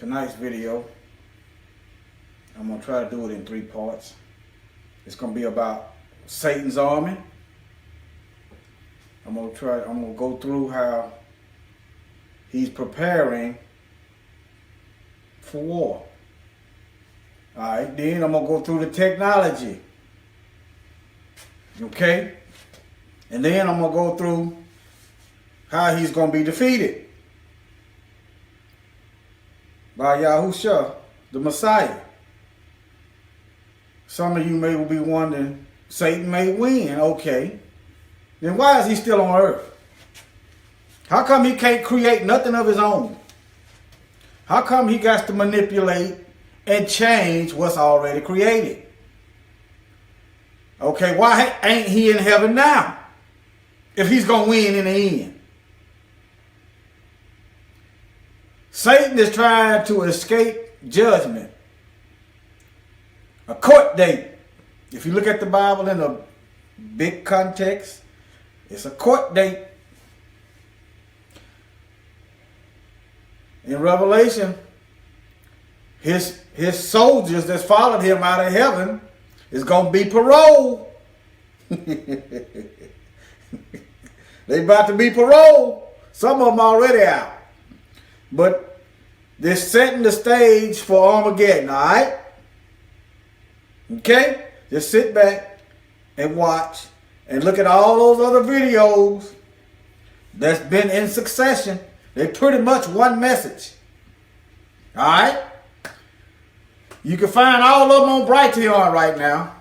nice video. I'm going to try to do it in 3 parts. It's going to be about Satan's army. I'm going to go through how he's preparing for war. Alright, then I'm going to go through the technology. Okay? And then I'm going to go through how he's going to be defeated by Yahushua, the Messiah. Some of you may be wondering, Satan may win. Okay. Then why is he still on earth? How come he can't create nothing of his own? How come he got to manipulate and change what's already created? Okay, why ain't he in heaven now if he's going to win in the end? Satan is trying to escape judgment. A court date. If you look at the Bible in a big context, it's a court date. In Revelation, his soldiers that followed him out of heaven is going to be paroled. They about to be paroled. Some of them already out. But they're setting the stage for Armageddon, all right? Okay? Just sit back and watch and look at all those other videos that's been in succession. They're pretty much one message. All right? You can find all of them on Brighteon right now.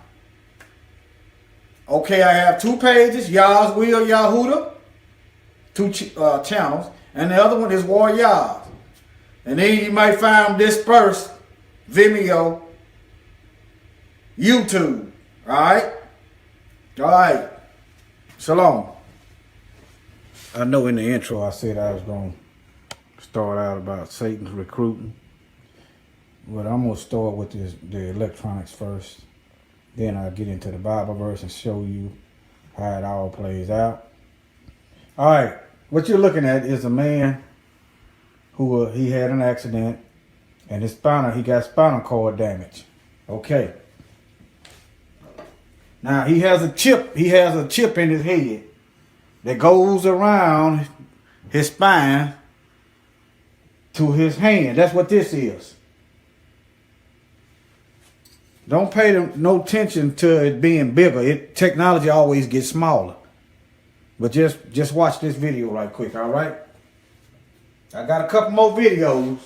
Okay, I have 2 pages, Yah's Will Yahuda, 2 channels, and the other one is War Yah. And then you might find dispersed Vimeo, YouTube. All right? All right. Shalom. I know in the intro I said I was going to start out about Satan's recruiting. But I'm going to start with the electronics first. Then I'll get into the Bible verse and show you how it all plays out. All right. What you're looking at is a man who he had an accident and he got spinal cord damage. Okay. Now he has a chip in his head that goes around his spine to his hand. That's what this is. Don't pay no attention to it being bigger. Technology always gets smaller. But just watch this video right quick, all right? I got a couple more videos,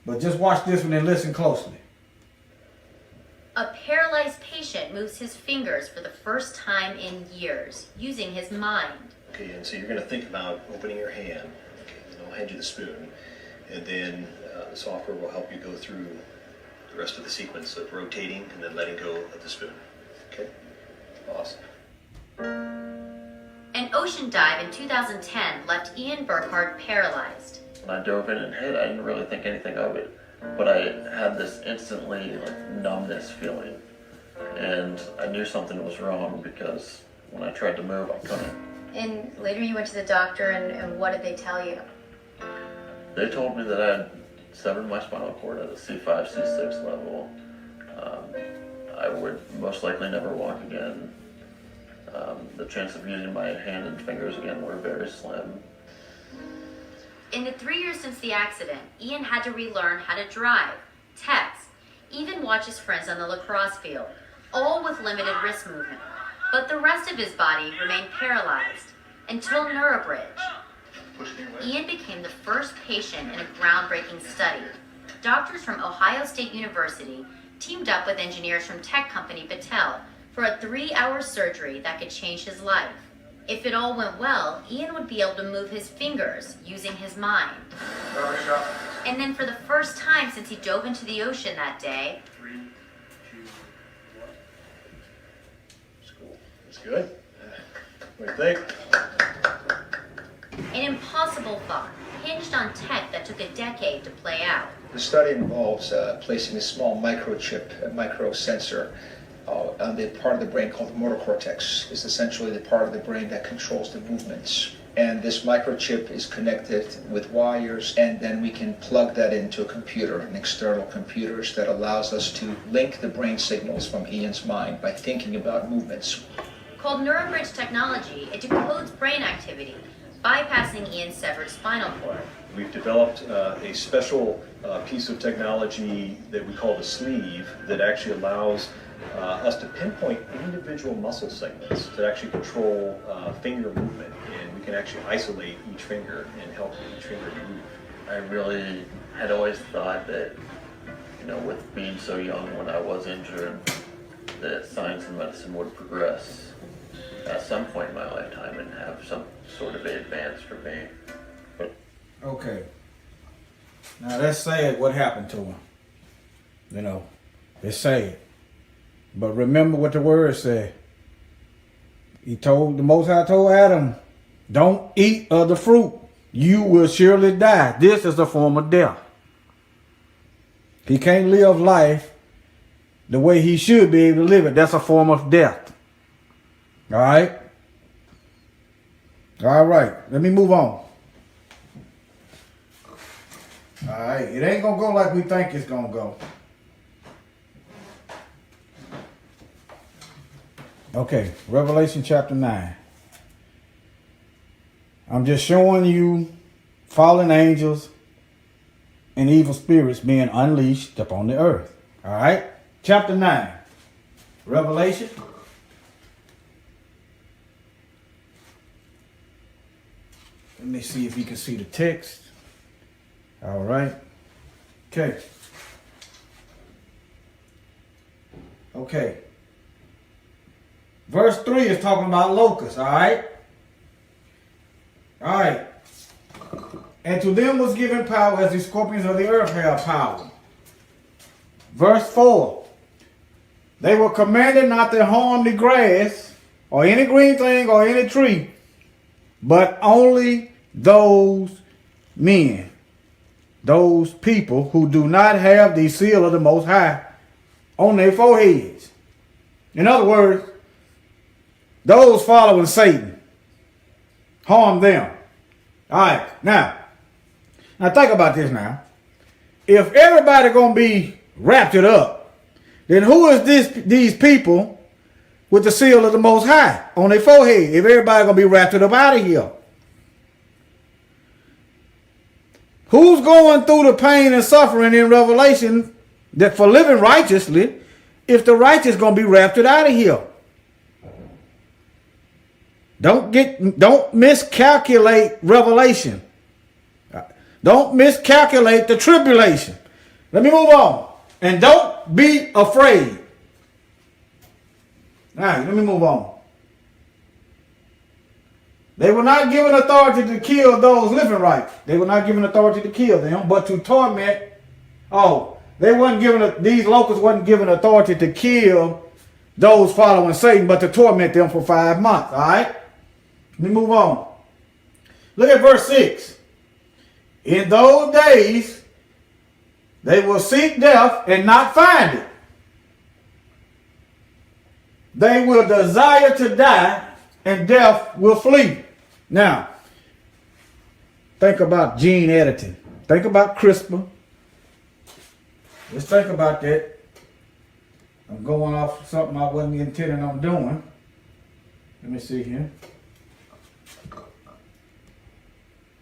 but just watch this one and listen closely. A paralyzed patient moves his fingers for the first time in years, using his mind. Okay, and so you're going to think about opening your hand. Okay, and I'll hand you the spoon, and then the software will help you go through the rest of the sequence of rotating and then letting go of the spoon. Okay? Awesome. An ocean dive in 2010 left Ian Burkhart paralyzed. When I dove in and hit, I didn't really think anything of it. But I had this instantly numbness feeling. And I knew something was wrong because when I tried to move, I couldn't. And later you went to the doctor, and what did they tell you? They told me that I had severed my spinal cord at a C5, C6 level. I would most likely never walk again. The chance of using my hand and fingers again were very slim. In the 3 years since the accident, Ian had to relearn how to drive, text, even watch his friends on the lacrosse field, all with limited wrist movement. But the rest of his body remained paralyzed until NeuroBridge. Ian became the first patient in a groundbreaking study. Doctors from Ohio State University teamed up with engineers from tech company Battelle for a 3-hour surgery that could change his life. If it all went well, Ian would be able to move his fingers using his mind. And then for the first time since he dove into the ocean that day, 3, 2, 1. That's cool. That's good. What do you think? an impossible thought hinged on tech that took a decade to play out. The study involves placing a small microchip, a microsensor, on the part of the brain called the motor cortex. It's essentially the part of the brain that controls the movements and this microchip is connected with wires, and then we can plug that into a computer, an external computer, that allows us to link the brain signals from Ian's mind by thinking about movements. Called NeuroBridge technology, it decodes brain activity, bypassing Ian's severed spinal cord. We've developed a special piece of technology that we call the sleeve that actually allows us to pinpoint individual muscle segments to actually control finger movement, and we can actually isolate each finger and help each finger move. I really had always thought that, with being so young when I was injured, that science and medicine would progress at some point in my lifetime and have some sort of advance for me. Okay. Now that's sad what happened to him. It's sad. But remember what the word said. The Most High told Adam, don't eat of the fruit. You will surely die. This is a form of death. He can't live life the way he should be able to live it. That's a form of death. All right? All right. Let me move on. All right. It ain't going to go like we think it's going to go. Okay, Revelation chapter 9. I'm just showing you fallen angels and evil spirits being unleashed upon the earth. All right? Chapter 9. Revelation. Let me see if you can see the text. All right. Okay. Okay. Verse 3 is talking about locusts, all right? All right. And to them was given power as the scorpions of the earth have power. Verse 4. They were commanded not to harm the grass or any green thing or any tree, but only those men, those people who do not have the seal of the Most High on their foreheads. In other words, those following Satan, harm them. All right, now think about this now. If everybody gonna be raptured up, then who is these people with the seal of the Most High on their forehead? If everybody gonna be raptured up out of here, who's going through the pain and suffering in Revelation that for living righteously, if the righteous gonna be raptured out of here? Don't miscalculate Revelation. Don't miscalculate the tribulation. Let me move on. And don't be afraid. All right, let me move on. They were not given authority to kill those living right. They were not given authority to kill them, but to torment. These locusts wasn't given authority to kill those following Satan, but to torment them for 5 months. All right? Let me move on. Look at verse 6. In those days, they will seek death and not find it. They will desire to die and death will flee. Now, think about gene editing. Think about CRISPR. Let's think about that. I'm going off something I wasn't intending on doing. Let me see here.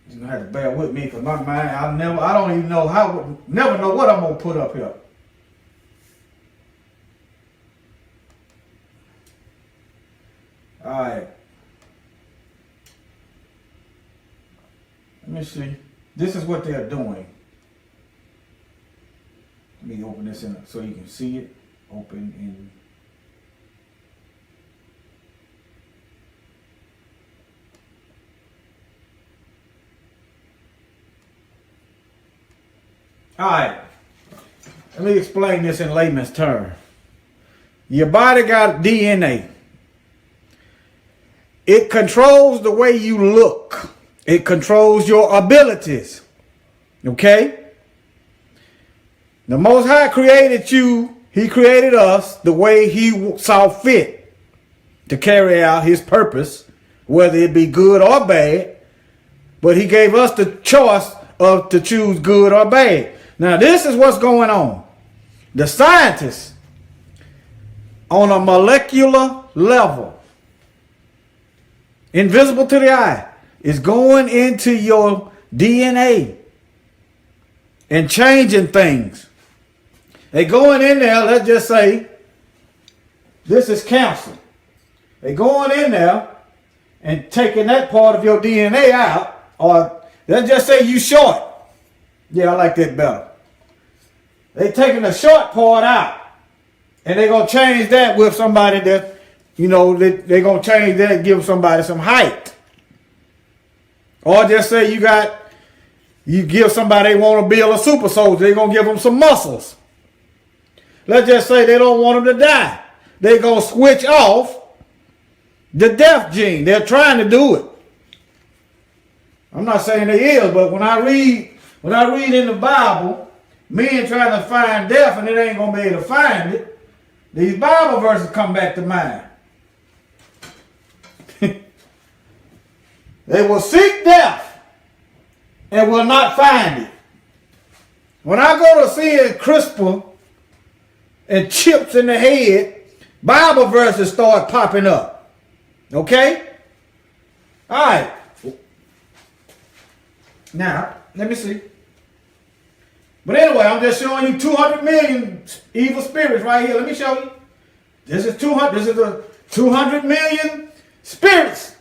You're gonna have to bear with me because my mind, I don't even know never know what I'm gonna put up here. All right. Let me see. This is what they're doing. Let me open this in so you can see it. Open in. All right. Let me explain this in layman's terms. Your body got DNA. It controls the way you look. It controls your abilities. Okay? The Most High created you. He created us the way he saw fit to carry out his purpose, whether it be good or bad, But he gave us the choice of to choose good or bad. Now, this is what's going on. The scientists, on a molecular level, invisible to the eye, is going into your DNA and changing things. They going in there, let's just say, this is cancer. They going in there and taking that part of your DNA out, or let's just say you short. Yeah, I like that better. They taking the short part out, and they're going to change that with somebody that, you know, they're going to change that and give somebody some height. Or just say you give somebody they want to build a super soldier, they're going to give them some muscles. Let's just say they don't want them to die. They're going to switch off the death gene. They're trying to do it. I'm not saying they is, but when I read in the Bible, men trying to find death and it ain't going to be able to find it, these Bible verses come back to mind. They will seek death and will not find it. When I go to seeing CRISPR and chips in the head, Bible verses start popping up. Okay? All right. Now, let me see. But anyway, I'm just showing you 200 million evil spirits right here. Let me show you. This is 200. This is the 200 million spirits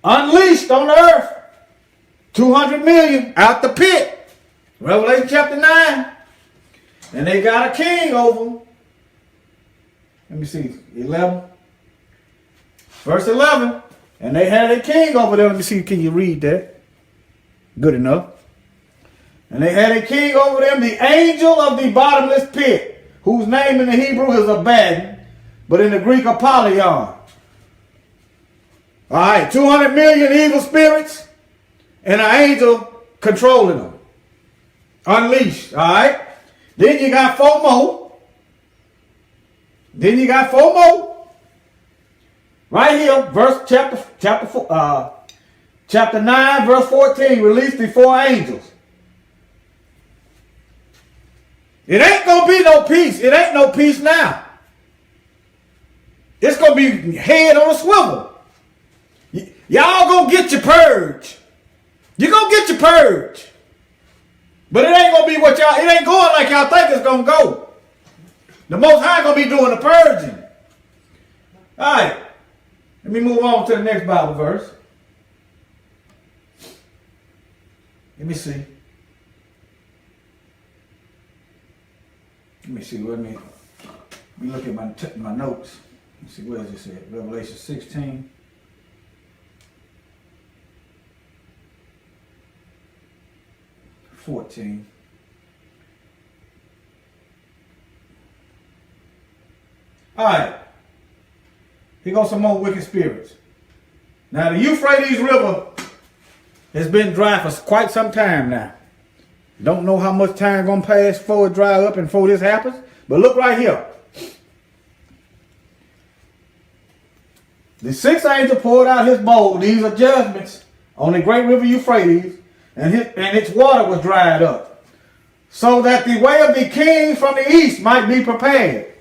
unleashed on the earth. 200 million out the pit. Revelation chapter 9. And they got a king over them. Let me see. 11. Verse 11. And they had a king over them. Let me see. Can you read that? Good enough. And they had a king over them, the angel of the bottomless pit, whose name in the Hebrew is Abaddon, but in the Greek Apollyon. All right, 200 million evil spirits and an angel controlling them. Unleashed, all right? Then you got four more. Right here, chapter 9, verse 14, released the four angels. It ain't going to be no peace. It ain't no peace now. It's going to be head on a swivel. Y'all going to get your purge. You're going to get your purge. But it ain't going to be it ain't going like y'all think it's going to go. The Most High going to be doing the purging. All right. Let me move on to the next Bible verse. Let me see. Let me look at my notes. Let's see, where is this at? Revelation 16. All right. Here goes some more wicked spirits. Now, the Euphrates River has been dry for quite some time now. Don't know how much time gonna pass before it dry up and before this happens. But look right here. The sixth angel poured out his bowl. These are judgments on the great river Euphrates, and its water was dried up, so that the way of the kings from the east might be prepared.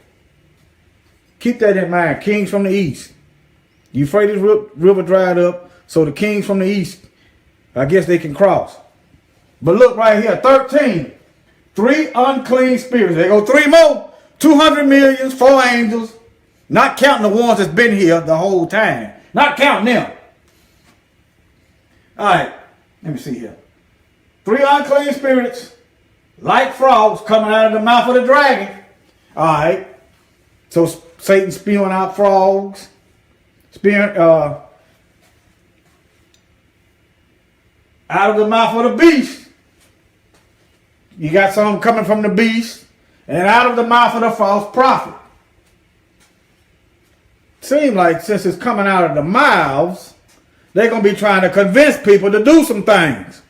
Keep that in mind. Kings from the east. Euphrates River dried up, so the kings from the east, I guess they can cross. But look right here, 13. 3 unclean spirits. There go 3 more. 200 millions, 4 angels. Not counting the ones that's been here the whole time. Not counting them. All right, let me see here. 3 unclean spirits, like frogs, coming out of the mouth of the dragon. All right. So Satan spewing out frogs. Out of the mouth of the beast. You got some coming from the beast. And out of the mouth of the false prophet. Seems like since it's coming out of the mouths, they're going to be trying to convince people to do some things.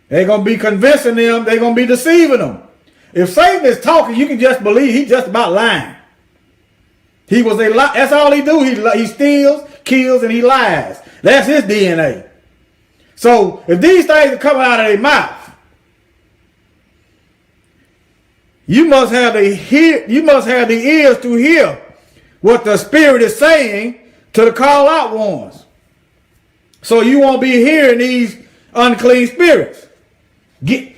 They're going to be convincing them. They're going to be deceiving them. If Satan is talking, you can just believe he's just about lying. He was a lie. That's all he do. He steals, kills, and he lies. That's his DNA. So if these things are coming out of their mouth, you must have the ears to hear what the Spirit is saying to the call out ones. So you won't be hearing these unclean spirits. If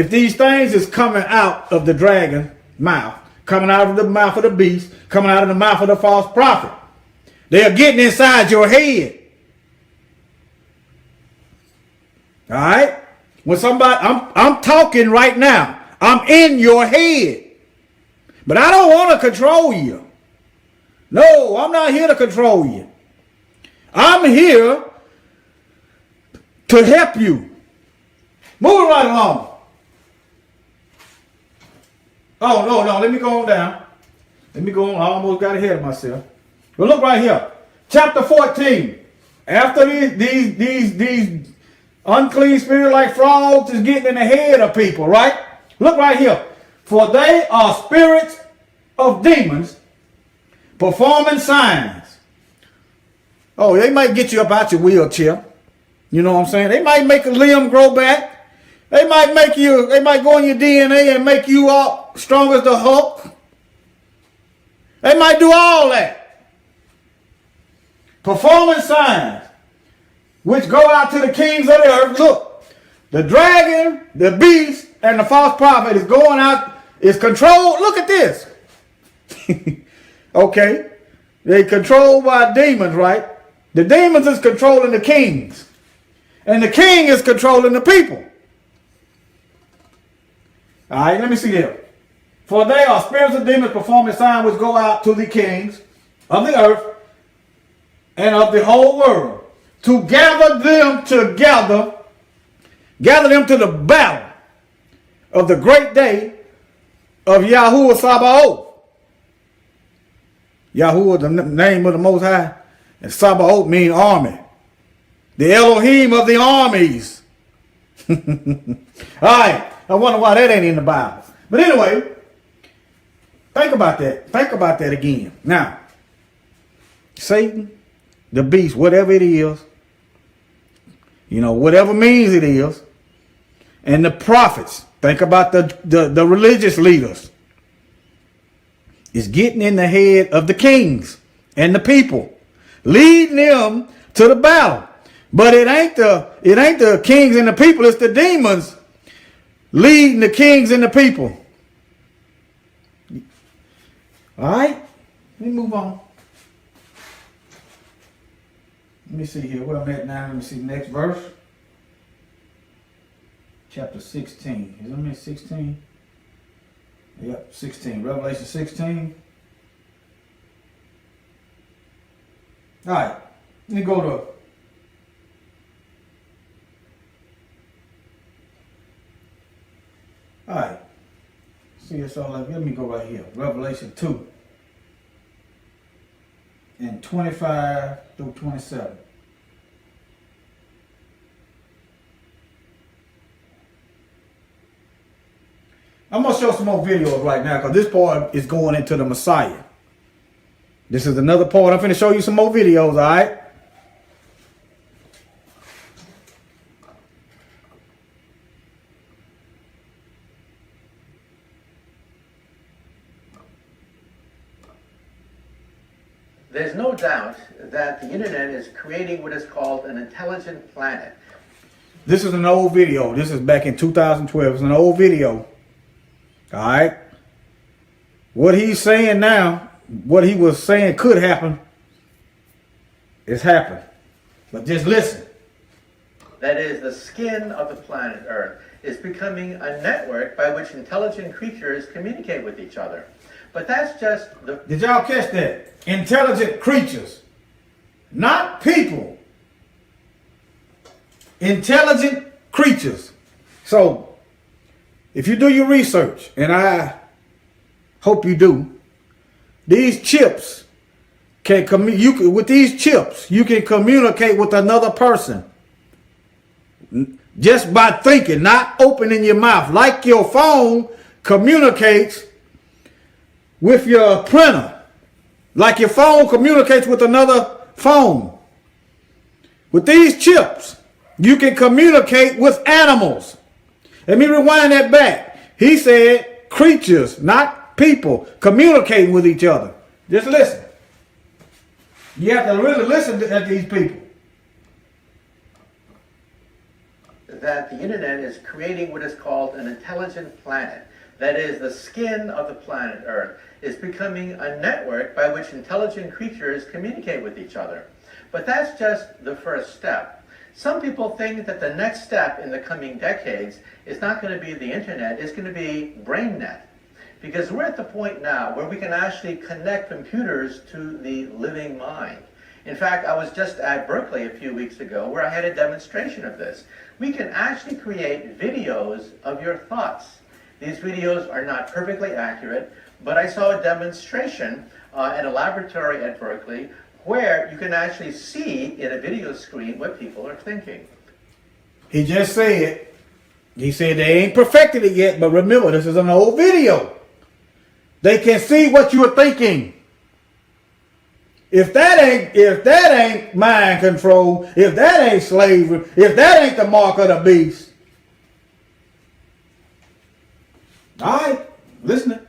these things is coming out of the dragon mouth, coming out of the mouth of the beast, coming out of the mouth of the false prophet, they are getting inside your head. All right? When somebody, I'm talking right now. I'm in your head. But I don't want to control you. No, I'm not here to control you. I'm here to help you. Move right along. Oh, no, let me go on down. Let me go on. I almost got ahead of myself. But look right here. Chapter 14. After these unclean spirit like frogs is getting in the head of people, right? Look right here. For they are spirits of demons performing signs. Oh, they might get you up out your wheelchair. You know what I'm saying? They might make a limb grow back. They might go in your DNA and make you all strong as the Hulk. They might do all that. Performing signs, which go out to the kings of the earth. Look, the dragon, the beast, and the false prophet is going out, is controlled. Look at this. Okay. They controlled by demons, right? The demons is controlling the kings. And the king is controlling the people. All right, let me see here. For they are spirits of demons performing signs which go out to the kings of the earth and of the whole world to gather them together, gather them to the battle of the great day of Yahuwah Sabaoth. Yahuwah is the name of the Most High, and Sabaoth means army. The Elohim of the armies. All right, I wonder why that ain't in the Bible. But anyway, think about that. Think about that again. Now, Satan, the beast, whatever it is, whatever means it is, and the prophets, think about the religious leaders, is getting in the head of the kings and the people, leading them to the battle. But it ain't the kings and the people, it's the demons leading the kings and the people. All right, let me move on. Let me see here where I'm at now. Let me see the next verse. Chapter 16. Is it 16? Yep, 16. Revelation 16. All right, let me go to all right. See, it's all like, let me go right here. Revelation 2 and 25 through 27. I'm going to show some more videos right now because this part is going into the Messiah. This is another part. I'm going to show you some more videos, all right? There's no doubt that the internet is creating what is called an intelligent planet. This is an old video. This is back in 2012. It's an old video. All right. What he's saying now, what he was saying could happen, it's happened. But just listen. That is, the skin of the planet Earth is becoming a network by which intelligent creatures communicate with each other. But that's just the... Did y'all catch that? Intelligent creatures. Not people. Intelligent creatures. So, if you do your research, and I hope you do, these chips can with these chips, you can communicate with another person. Just by thinking, not opening your mouth. Like your phone communicates with your printer. Like your phone communicates with another phone. With these chips, you can communicate with animals. Let me rewind that back. He said creatures, not people, communicating with each other. Just listen. You have to really listen at these people. That the internet is creating what is called an intelligent planet. That is, the skin of the planet Earth is becoming a network by which intelligent creatures communicate with each other. But that's just the first step. Some people think that the next step in the coming decades is not going to be the internet, it's going to be BrainNet. Because we're at the point now where we can actually connect computers to the living mind. In fact, I was just at Berkeley a few weeks ago where I had a demonstration of this. We can actually create videos of your thoughts. These videos are not perfectly accurate, but I saw a demonstration at a laboratory at Berkeley where you can actually see in a video screen what people are thinking. He just said, he said they ain't perfected it yet, but remember, this is an old video. They can see what you are thinking. If that ain't mind control, if that ain't slavery, if that ain't the mark of the beast. All right, listening.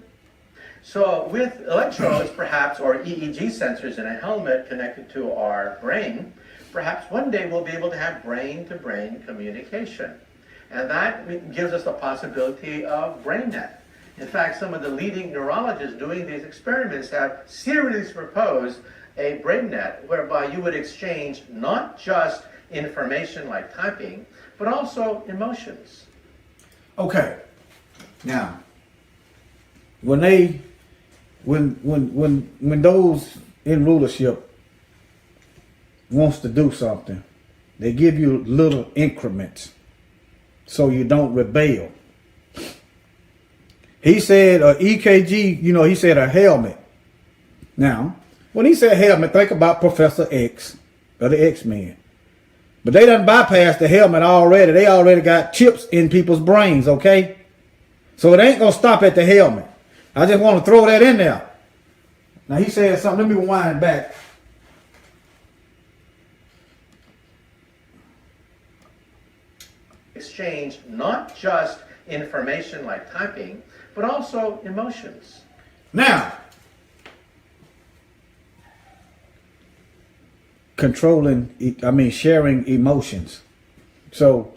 So with electrodes, perhaps, or EEG sensors in a helmet connected to our brain, perhaps one day we'll be able to have brain-to-brain communication. And that gives us the possibility of BrainNet. In fact, some of the leading neurologists doing these experiments have seriously proposed a BrainNet whereby you would exchange not just information like typing, but also emotions. Okay. Now, when those in rulership wants to do something, they give you little increments so you don't rebel. He said EKG, he said a helmet. Now, when he said helmet, think about Professor X or the X-Men. But they done bypassed the helmet already. They already got chips in people's brains, okay? So it ain't going to stop at the helmet. I just want to throw that in there. Now he said something. Let me wind back. Exchange not just information like typing, but also emotions. Now, sharing emotions. So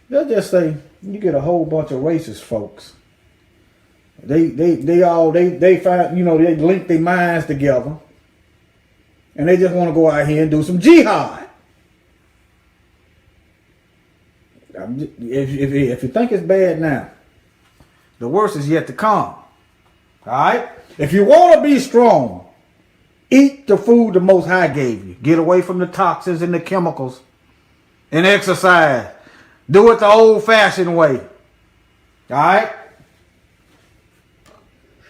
let's just say you get a whole bunch of racist folks. They find, they link their minds together and they just want to go out here and do some jihad. If you think it's bad now, the worst is yet to come. All right? If you want to be strong, eat the food the Most High gave you. Get away from the toxins and the chemicals and exercise. Do it the old-fashioned way. All right?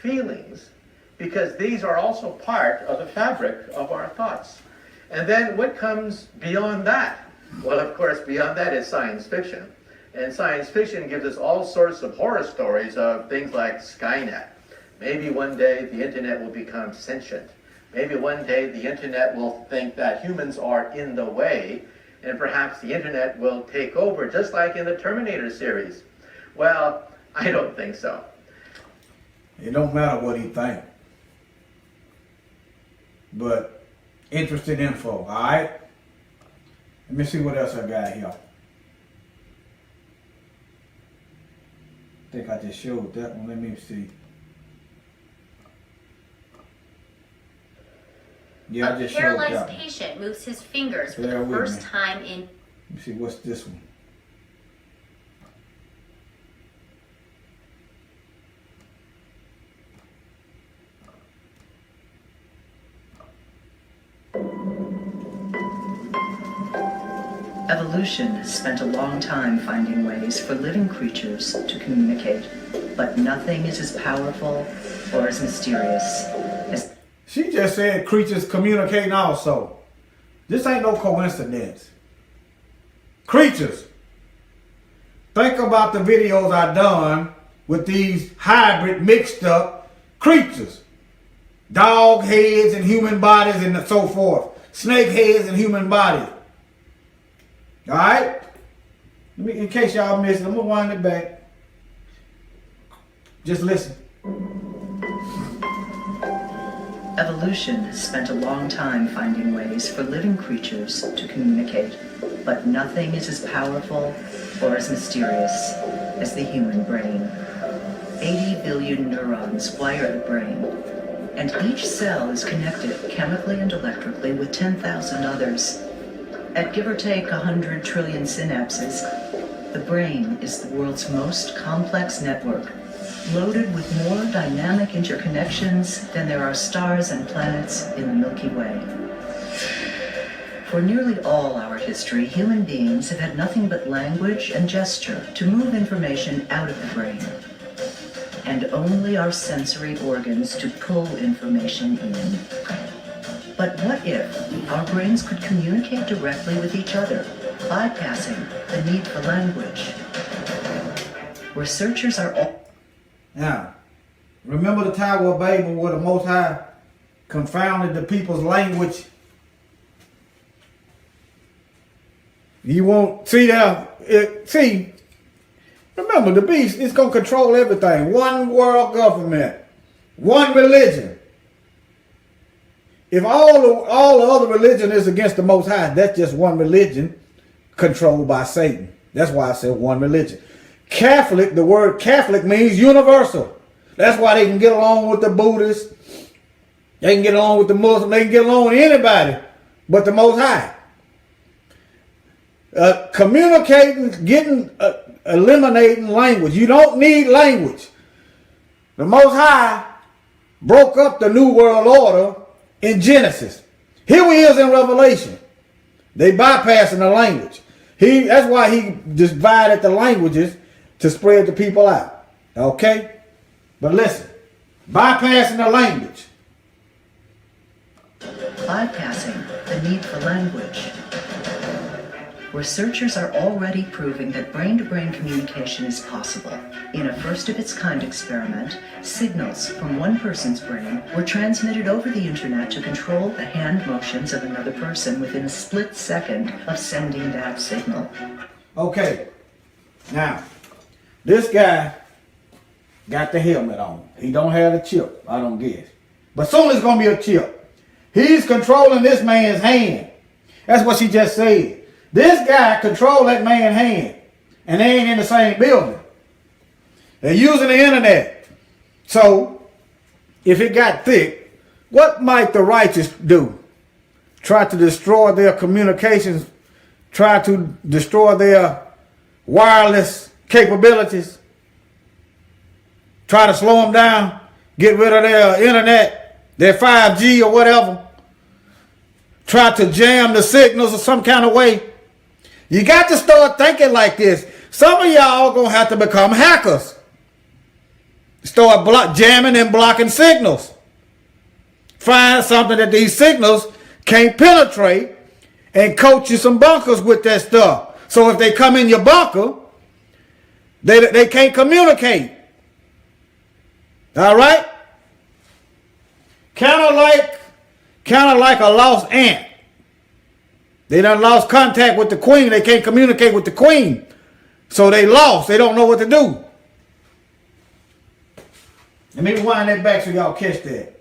Feelings, because these are also part of the fabric of our thoughts. And then what comes beyond that? Well, of course, beyond that is science fiction. And science fiction gives us all sorts of horror stories of things like Skynet. Maybe one day the internet will become sentient. Maybe one day the internet will think that humans are in the way, and perhaps the internet will take over, just like in the Terminator series. Well, I don't think so. It don't matter what he think. But interesting info, all right? Let me see what else I got here. I think I just showed that one. Let me see. Yeah, I A just showed that paralyzed one. patient moves his fingers for Bear the with first me. time in Let me see, what's this one? Evolution has spent a long time finding ways for living creatures to communicate, but nothing is as powerful or as mysterious as... She just said creatures communicating also. This ain't no coincidence. Creatures. Think about the videos I done with these hybrid mixed up creatures. Dog heads and human bodies and so forth. Snake heads and human bodies. All right? Let me, in case y'all missed it, I'm going to wind it back. Just listen. Evolution has spent a long time finding ways for living creatures to communicate, but nothing is as powerful or as mysterious as the human brain. 80 billion neurons wire the brain, and each cell is connected chemically and electrically with 10,000 others. At give or take 100 trillion synapses, the brain is the world's most complex network, loaded with more dynamic interconnections than there are stars and planets in the Milky Way. For nearly all our history, human beings have had nothing but language and gesture to move information out of the brain, and only our sensory organs to pull information in. But what if our brains could communicate directly with each other, bypassing the need for language? Researchers are all... Now, remember the Tower of Babel where the Most High confounded the people's language? You won't see that. Remember, the beast is going to control everything. One world government, one religion. If all the other religion is against the Most High, that's just one religion controlled by Satan. That's why I said one religion. Catholic, the word Catholic means universal. That's why they can get along with the Buddhists. They can get along with the Muslims. They can get along with anybody but the Most High. Communicating, eliminating language. You don't need language. The Most High broke up the New World Order in Genesis. Here we is in Revelation. They bypassing the language. That's why he divided the languages to spread the people out. Okay? But listen, bypassing the language. Bypassing the need for language. Researchers are already proving that brain-to-brain communication is possible. In a first-of-its-kind experiment, signals from one person's brain were transmitted over the internet to control the hand motions of another person within a split second of sending that signal. Okay. Now, this guy got the helmet on. He don't have the chip, I don't guess. But soon it's going to be a chip. He's controlling this man's hand. That's what she just said. This guy controls that man's hand. And they ain't in the same building. They're using the internet. So, if it got thick, what might the righteous do? Try to destroy their communications? Try to destroy their wireless capabilities? Try to slow them down? Get rid of their internet? Their 5G or whatever? Try to jam the signals or some kind of way? You got to start thinking like this. Some of y'all going to have to become hackers. Start jamming and blocking signals. Find something that these signals can't penetrate and coat you some bunkers with that stuff. So if they come in your bunker, they can't communicate. All right? Kind of like a lost ant. They done lost contact with the queen. They can't communicate with the queen. So they lost. They don't know what to do. Let me wind that back so y'all catch that.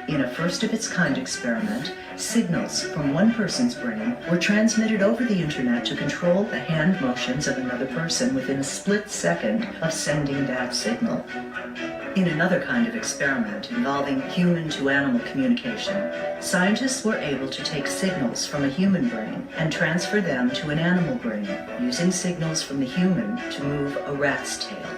In a first-of-its-kind experiment, signals from one person's brain were transmitted over the internet to control the hand motions of another person within a split second of sending that signal. In another kind of experiment involving human-to-animal communication, scientists were able to take signals from a human brain and transfer them to an animal brain, using signals from the human to move a rat's tail.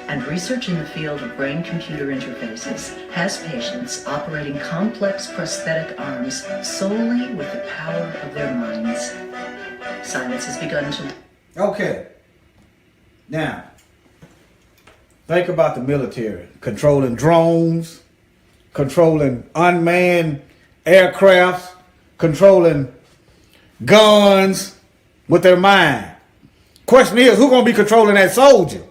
And research in the field of brain-computer interfaces has patients operating complex prosthetic arms solely with the power of their minds. Science has begun to... Okay. Now, think about the military. Controlling drones, controlling unmanned aircrafts, controlling guns with their mind. Question is, who's going to be controlling that soldier?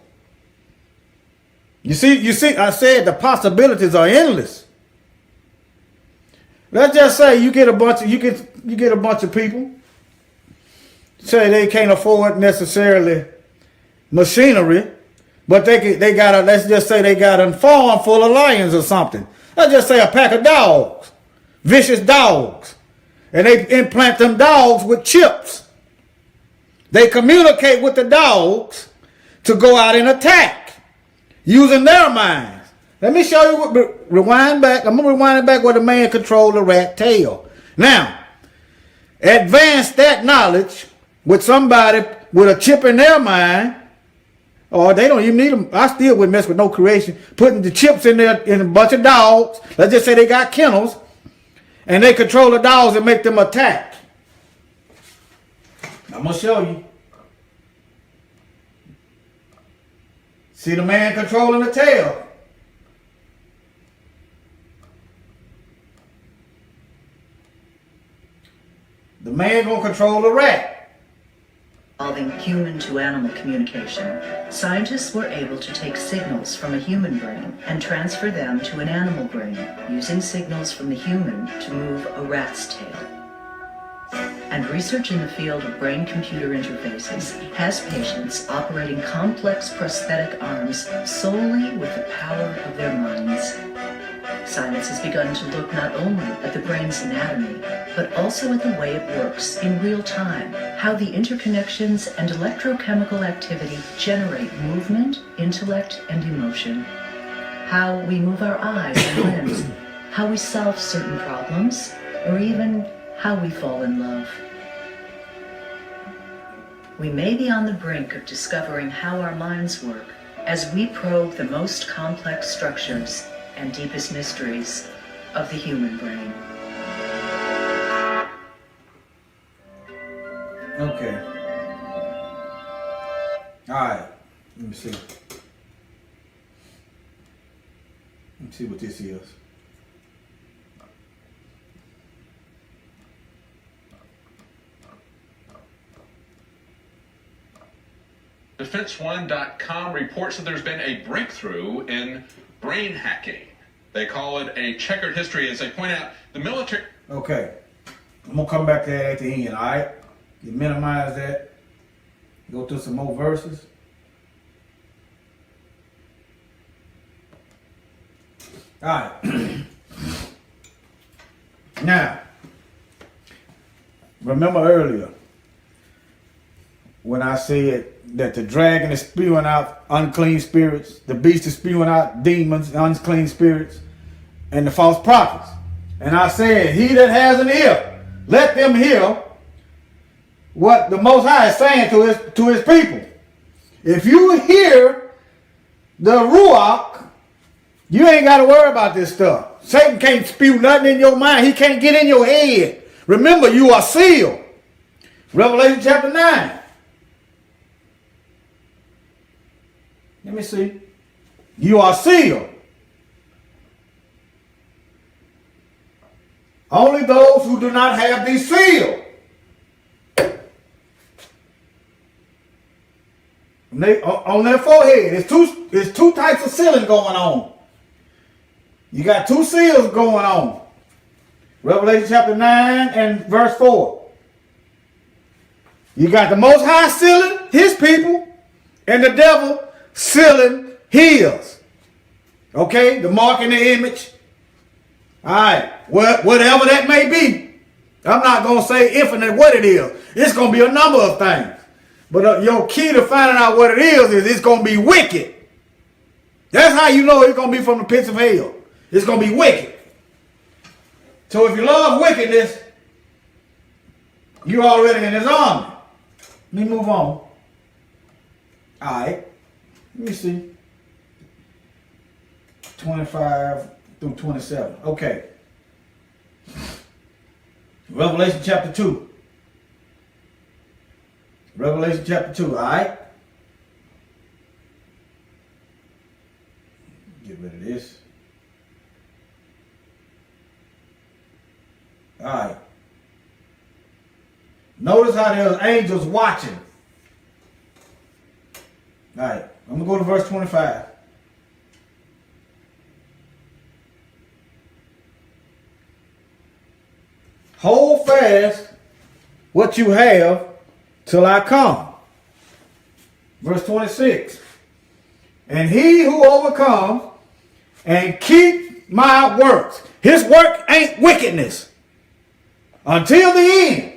You see, I said the possibilities are endless. Let's just say you get a bunch of people say they can't afford necessarily machinery, but let's just say they got a farm full of lions or something. Let's just say a pack of dogs, vicious dogs, and they implant them dogs with chips. They communicate with the dogs to go out and attack using their minds. Let me show you rewind back. I'm going to rewind it back where the man controlled the rat tail. Now, advance that knowledge with somebody with a chip in their mind, or they don't even need them. I still would mess with no creation. Putting the chips in there in a bunch of dogs. Let's just say they got kennels, and they control the dogs and make them attack. I'm going to show you. See the man controlling the tail. The man gonna control the rat. Involving human to animal communication, scientists were able to take signals from a human brain and transfer them to an animal brain, using signals from the human to move a rat's tail. And research in the field of brain-computer interfaces has patients operating complex prosthetic arms solely with the power of their minds. Science has begun to look not only at the brain's anatomy, but also at the way it works in real time, how the interconnections and electrochemical activity generate movement, intellect, and emotion, how we move our eyes and limbs, how we solve certain problems, or even how we fall in love. We may be on the brink of discovering how our minds work as we probe the most complex structures and deepest mysteries of the human brain. Okay. All right. Let me see. Let me see what this is. DefenseOne.com reports that there's been a breakthrough in brain hacking. They call it a checkered history. As they point out, the military... Okay. I'm going to come back to that at the end, all right? You minimize that. Go through some more verses. All right. Now, remember earlier when I said that the dragon is spewing out unclean spirits, the beast is spewing out demons, unclean spirits, and the false prophets. And I said, he that has an ear, let them hear what the Most High is saying to his people. If you hear the Ruach, you ain't got to worry about this stuff. Satan can't spew nothing in your mind. He can't get in your head. Remember, you are sealed. Revelation chapter 9. Let me see. You are sealed. Only those who do not have these sealed. On their forehead. There's two types of sealing going on. You got two seals going on. Revelation chapter 9 and verse 4. You got the Most High sealing his people and the devil sealing his. Okay? The mark and the image. All right. Whatever that may be. I'm not going to say infinite what it is. It's going to be a number of things. But your key to finding out what it is it's going to be wicked. That's how you know it's going to be from the pits of hell. It's going to be wicked. So if you love wickedness, you're already in his army. Let me move on. All right. Let me see. 25 through 27. Okay. Revelation chapter 2. Revelation chapter 2. All right. Get rid of this. All right. Notice how there's angels watching. All right. I'm going to go to verse 25. hold fast what you have till I come. Verse 26. And he who overcomes and keep my works. His work ain't wickedness. Until the end.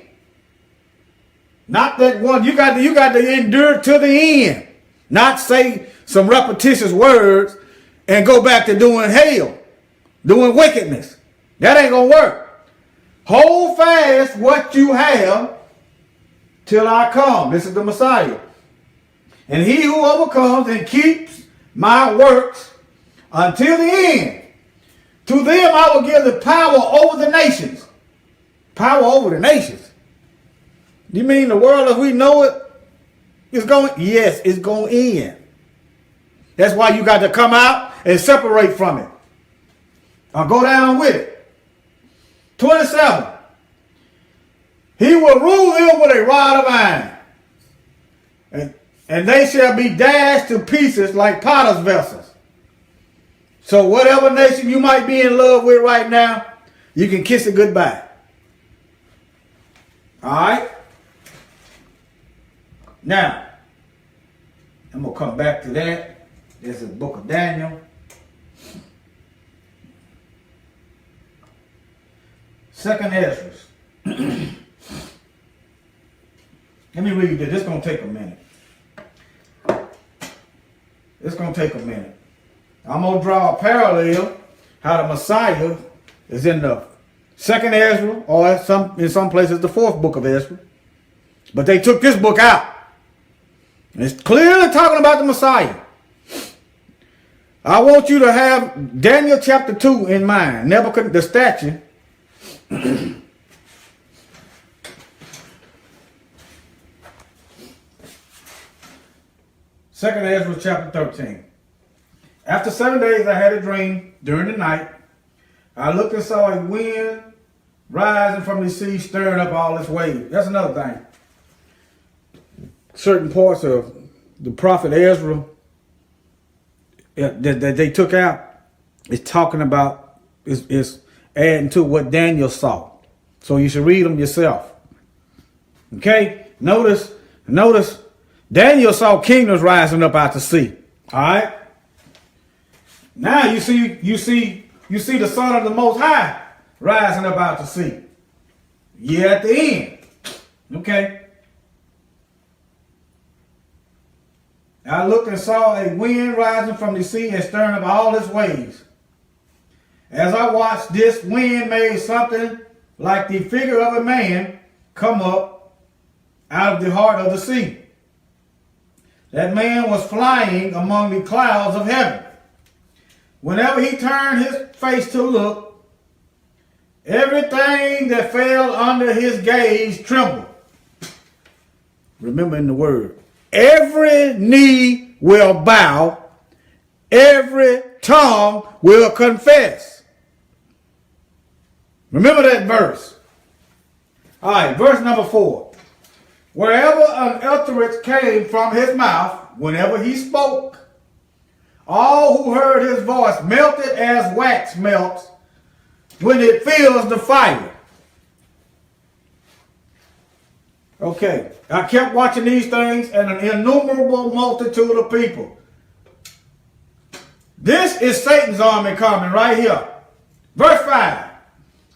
Not that one. You got to endure to the end. Not say some repetitious words and go back to doing hell. Doing wickedness. That ain't gonna work. Hold fast what you have till I come. This is the Messiah. And he who overcomes and keeps my works until the end, to them I will give the power over the nations. Power over the nations. You mean the world as we know it is going? Yes, it's going to end. That's why you got to come out and separate from it. Or go down with it. 27. He will rule them with a rod of iron. And they shall be dashed to pieces like potter's vessels. So whatever nation you might be in love with right now, you can kiss it goodbye. All right? Now, I'm going to come back to that. This is the book of Daniel. Second Ezra. Let me read this. This is going to take a minute. It's going to take a minute. I'm going to draw a parallel how the Messiah is in the second Ezra, or in some places the fourth book of Ezra. But they took this book out. And it's clearly talking about the Messiah. I want you to have Daniel chapter 2 in mind. Nebuchadnezzar, the statue. Second Ezra chapter 13. After 7 days I had a dream during the night. I looked and saw a wind rising from the sea, stirring up all its waves. That's another thing. Certain parts of the prophet Ezra that they took out is talking about, is adding to what Daniel saw. So you should read them yourself. Okay? Notice, Daniel saw kingdoms rising up out the sea. All right? Now you see the Son of the Most High rising up out the sea. Yeah, at the end. Okay. I looked and saw a wind rising from the sea and stirring up all its waves. As I watched, this wind made something like the figure of a man come up out of the heart of the sea. That man was flying among the clouds of heaven. Whenever he turned his face to look, everything that fell under his gaze trembled. Remember in the word, every knee will bow, every tongue will confess. Remember that verse. All right, verse number 4. Wherever an utterance came from his mouth, whenever he spoke, all who heard his voice melted as wax melts when it fills the fire. Okay, I kept watching these things, and an innumerable multitude of people. This is Satan's army coming right here. Verse 5.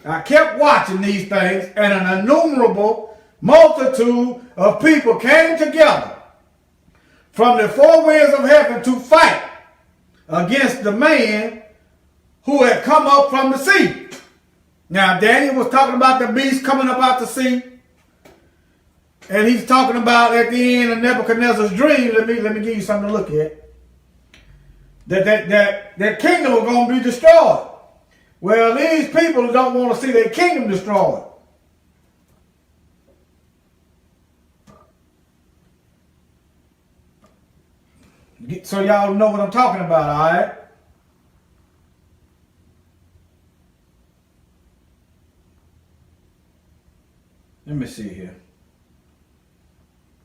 I kept watching these things, and an innumerable multitude of people came together from the four winds of heaven to fight against the man who had come up from the sea. Now, Daniel was talking about the beast coming up out the sea. And he's talking about at the end of Nebuchadnezzar's dream. Let me give you something to look at. That kingdom was going to be destroyed. Well, these people don't want to see their kingdom destroyed. So y'all know what I'm talking about, all right? Let me see here.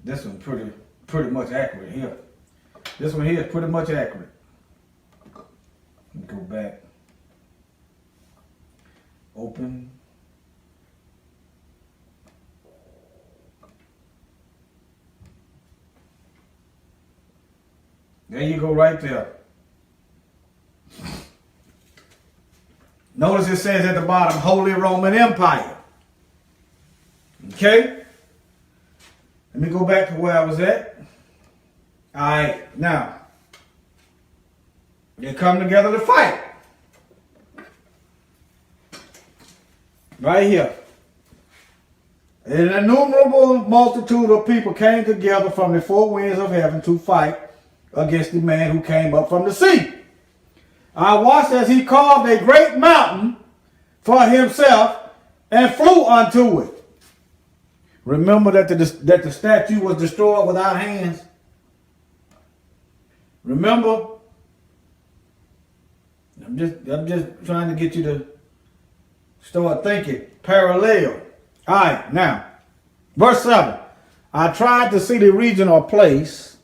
This one's pretty much accurate here. This one here is pretty much accurate. Let me go back. Open. There you go right there. Notice it says at the bottom, Holy Roman Empire. Okay? Let me go back to where I was at. All right, now, they come together to fight. Right here. An innumerable multitude of people came together from the four winds of heaven to fight against the man who came up from the sea. I watched as he carved a great mountain for himself and flew unto it. Remember that the statue was destroyed without hands. Remember, I'm just trying to get you to start thinking parallel. All right, now, verse 7. I tried to see the region or place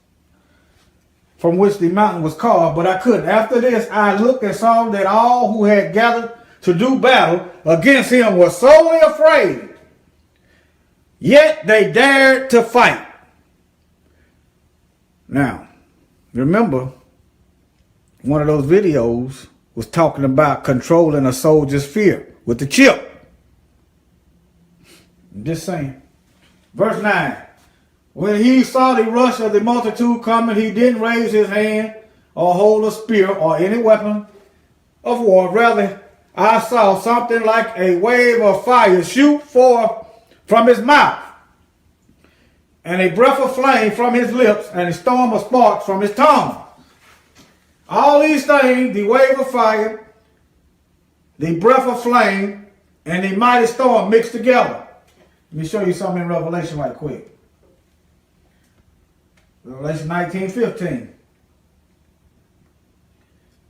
from which the mountain was carved, but I couldn't. After this, I looked and saw that all who had gathered to do battle against him were sorely afraid. Yet they dared to fight. Now, remember, one of those videos was talking about controlling a soldier's fear with the chip. I'm just saying. Verse 9. When he saw the rush of the multitude coming, he didn't raise his hand or hold a spear or any weapon of war. Rather, I saw something like a wave of fire shoot forth from his mouth, and a breath of flame from his lips, and a storm of sparks from his tongue. All these things, the wave of fire, the breath of flame, and the mighty storm mixed together. Let me show you something in Revelation right quick. Revelation 19:15.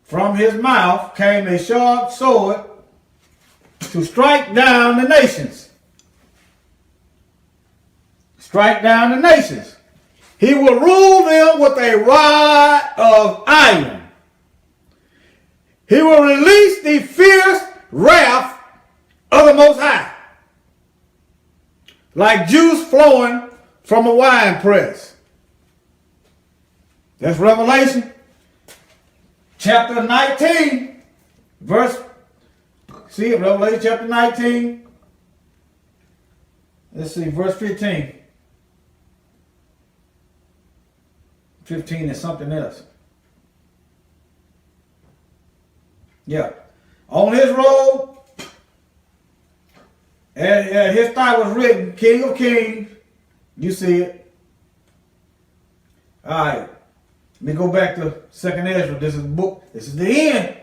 From his mouth came a sharp sword to strike down the nations. Strike down the nations. He will rule them with a rod of iron. He will release the fierce wrath of the Most High, like juice flowing from a wine press. That's Revelation chapter 19, verse, see it, Revelation chapter 19. Let's see, verse 15. 15 is something else. Yeah. On his robe, and his thigh was written, King of Kings. You see it. All right. Let me go back to 2nd Ezra. This is the book. This is the end.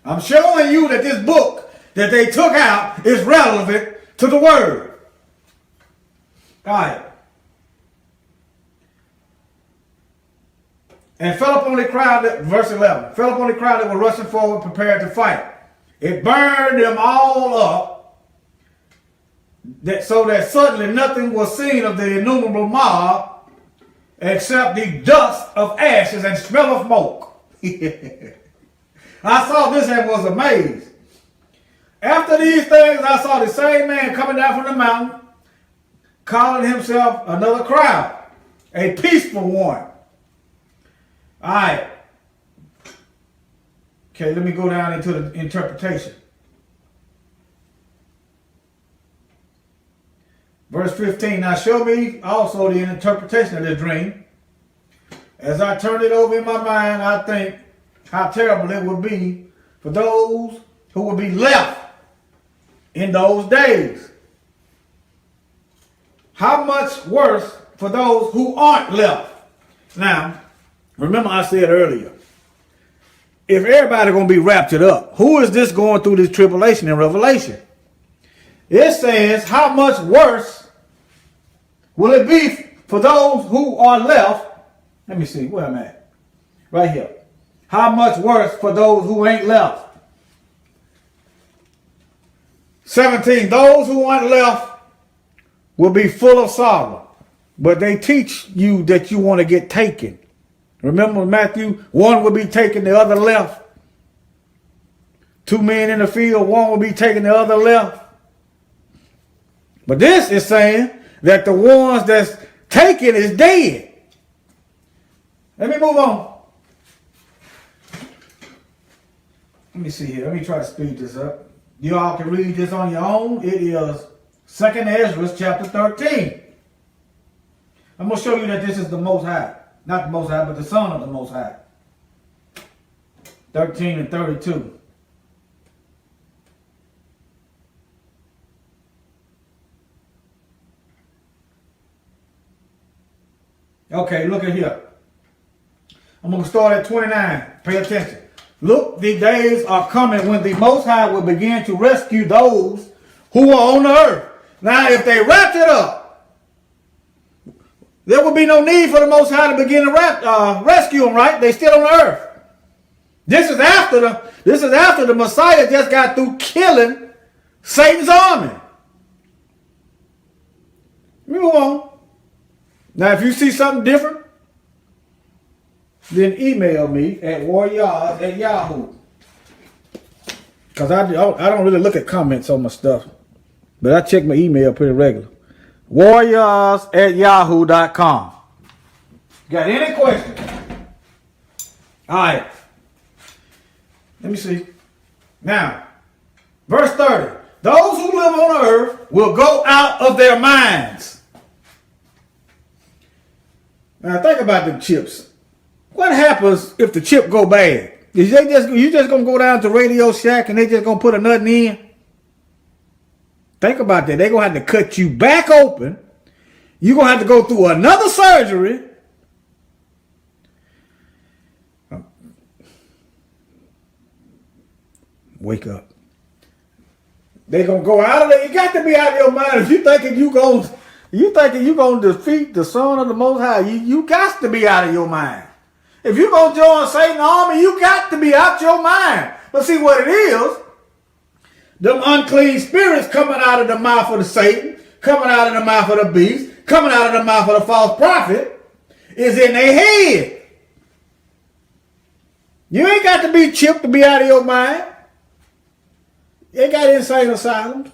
I'm showing you that this book that they took out is relevant to the word. All right. And fell upon the crowd, verse 11, fell upon the crowd that were rushing forward, prepared to fight. It burned them all up, so that suddenly nothing was seen of the innumerable mob, except the dust of ashes and smell of smoke. I saw this and was amazed. After these things, I saw the same man coming down from the mountain, calling himself another crowd, a peaceful one. All right. Okay, let me go down into the interpretation. Verse 15, now show me also the interpretation of this dream. As I turn it over in my mind, I think how terrible it would be for those who would be left in those days. How much worse for those who aren't left. Now, remember I said earlier, if everybody going to be raptured up, who is this going through this tribulation in Revelation? It says, how much worse will it be for those who are left? Let me see where I'm at. Right here. How much worse for those who ain't left? 17, those who aren't left will be full of sorrow, but they teach you that you want to get taken. Remember Matthew, one will be taken, the other left. 2 men in the field, one will be taken, the other left. But this is saying that the ones that's taken is dead. Let me move on. Let me see here. Let me try to speed this up. You all can read this on your own. It is 2nd Ezra chapter 13. I'm going to show you that this is the Most High. Not the Most High, but the Son of the Most High. 13 and 32. Okay, look at here. I'm going to start at 29. Pay attention. Look, the days are coming when the Most High will begin to rescue those who are on the earth. Now, if they wrapped it up, there would be no need for the Most High to begin to rescue them, right? They still on the earth. This is after the Messiah just got through killing Satan's army. Move on. Now, if you see something different, then email me at warriors@yahoo. Because I don't really look at comments on my stuff. But I check my email pretty regular. warriors@yahoo.com. Got any questions? All right. Let me see. Now, verse 30. Those who live on the earth will go out of their minds. Now, think about the chips. What happens if the chip go bad? You just gonna go down to Radio Shack and they just gonna put a nothing in? Think about that. They're gonna have to cut you back open. You're gonna have to go through another surgery. Wake up. They're gonna go out of there. You got to be out of your mind. If you thinking you gonna defeat the Son of the Most High, you got to be out of your mind. If you're going to join Satan's army, you got to be out your mind. But see what it is, them unclean spirits coming out of the mouth of the Satan, coming out of the mouth of the beast, coming out of the mouth of the false prophet, is in their head. You ain't got to be chipped to be out of your mind. You ain't got insane asylums.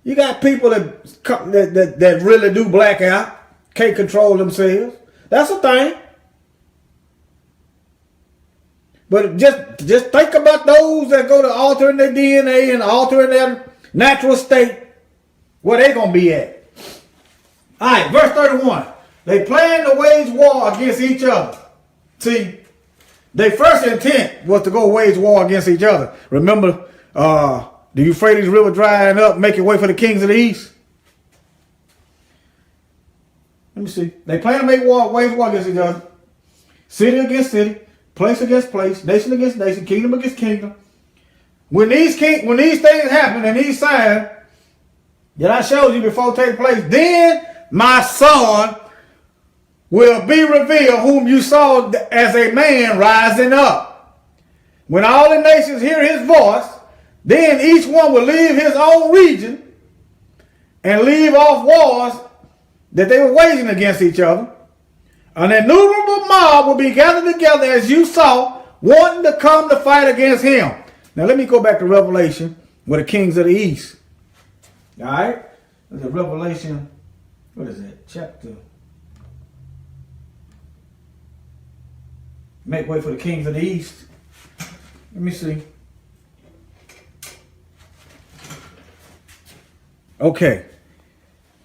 You got people that really do black out, can't control themselves. That's a thing. But just think about those that go to altering their DNA and altering their natural state, where they going to be at. All right, verse 31. They plan to wage war against each other. See, their first intent was to go wage war against each other. Remember, the Euphrates River drying up, making way for the kings of the east. Let me see. They plan to wage war against each other. City against city. Place against place, nation against nation, kingdom against kingdom. When these things happen and these signs that I showed you before take place, then my Son will be revealed, whom you saw as a man rising up. When all the nations hear his voice, then each one will leave his own region and leave off wars that they were waging against each other. An innumerable mob will be gathered together as you saw, wanting to come to fight against him. Now let me go back to Revelation with the kings of the east. All right? There's a Revelation, what is it? Chapter. Make way for the kings of the east. Let me see. Okay.